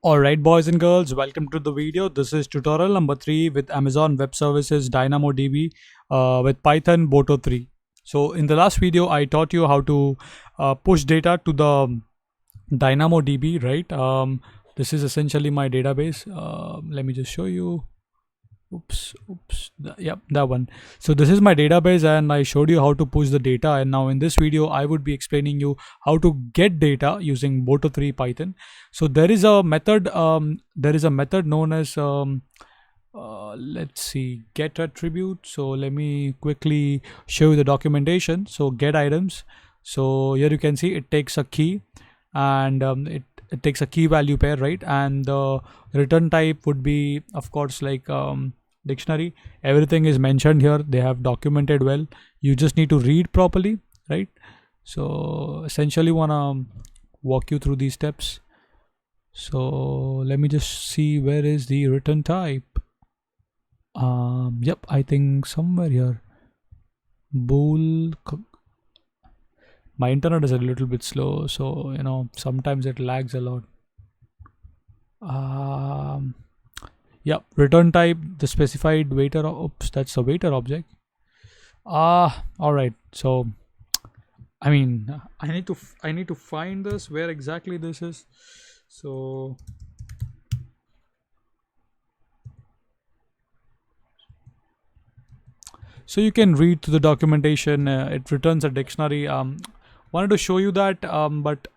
Alright boys and girls, welcome to the video. This is tutorial number 3 with Amazon Web Services DynamoDB with Python Boto 3. So in the last video I taught you how to push data to the DynamoDB, right? This is essentially my database. Let me just show you. Yep, that one. So this is my database and I showed you how to push the data, and now in this video I would be explaining you how to get data using Boto 3 Python. So there is a method known as let's see, get attribute. So let me quickly show you the documentation. So get items. So here you can see it takes a key, and it takes a key value pair, right? And the return type would be, of course, like dictionary. Everything is mentioned here. They have documented well. You just need to read properly, right? So essentially wanna walk you through these steps. So let me just see, where is the return type? Yep, I think somewhere here. Bool. My internet is a little bit slow, so sometimes it lags a lot. Yeah, return type, the specified waiter. Oops, that's a waiter object. All right. So I mean, I need to find this, where exactly this is. So you can read through the documentation. It returns a dictionary. Wanted to show you that, but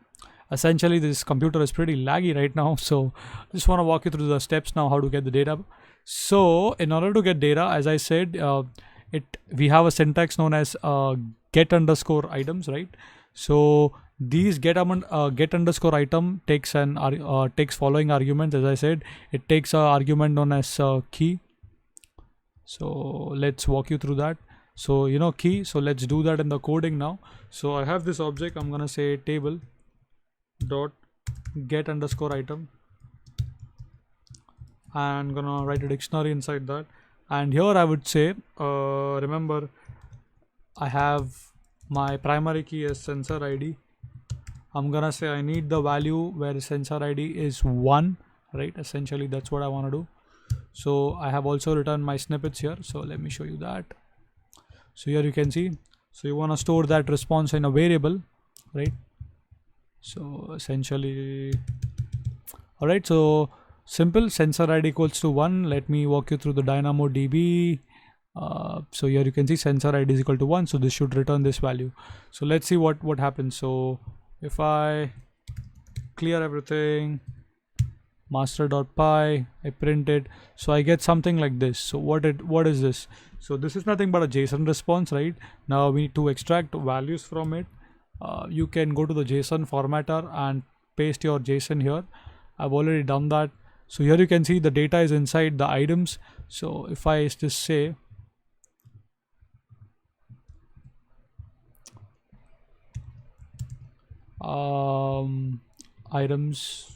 essentially this computer is pretty laggy right now, so just want to walk you through the steps now how to get the data. So in order to get data, as I said, we have a syntax known as get underscore items, right? So these get underscore item takes takes following arguments. As I said, it takes an argument known as key. So let's walk you through that. So key, so let's do that in the coding now. So I have this object. I'm gonna say table dot get underscore item, and gonna write a dictionary inside that. And here I would say, remember, I have my primary key as sensor ID. I'm gonna say I need the value where sensor ID is 1, right? Essentially that's what I want to do. So I have also written my snippets here, so let me show you that. So here you can see, so you want to store that response in a variable, right? So essentially, all right, so simple, sensor ID equals to 1. Let me walk you through the DynamoDB. So here you can see sensor ID is equal to 1, so this should return this value. So let's see what happens. So if I clear everything, master.py, I print it, so I get something like this. So what is this? So this is nothing but a JSON response, right? Now we need to extract values from it. You can go to the JSON formatter and paste your JSON here. I've already done that. So here you can see the data is inside the items. So if I just say items,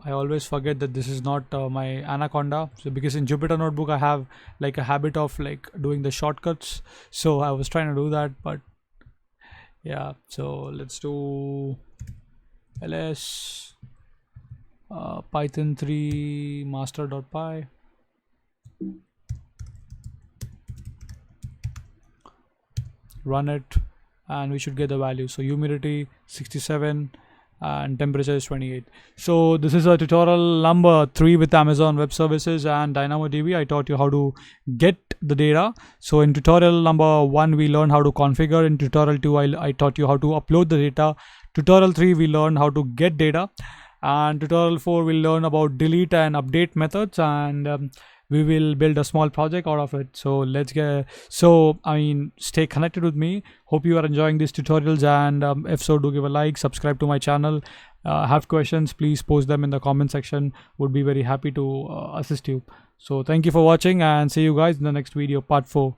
I always forget that this is not my Anaconda. So because in Jupyter Notebook I have like a habit of like doing the shortcuts, so I was trying to do that, but yeah. So let's do ls python 3 master.py. Run it, and we should get the value. So humidity 67 and temperature is 28. So this is a tutorial number 3 with Amazon Web Services and DynamoDB. I taught you how to get the data. So in tutorial number 1 we learned how to configure. In tutorial 2 I taught you how to upload the data. Tutorial 3 we learned how to get data, and tutorial 4 we'll learn about delete and update methods, and we will build a small project out of it. So let's get, stay connected with me. Hope you are enjoying these tutorials, and if so, do give a like, subscribe to my channel. Have questions, please post them in the comment section. Would be very happy to assist you. So thank you for watching, and see you guys in the next video, part 4.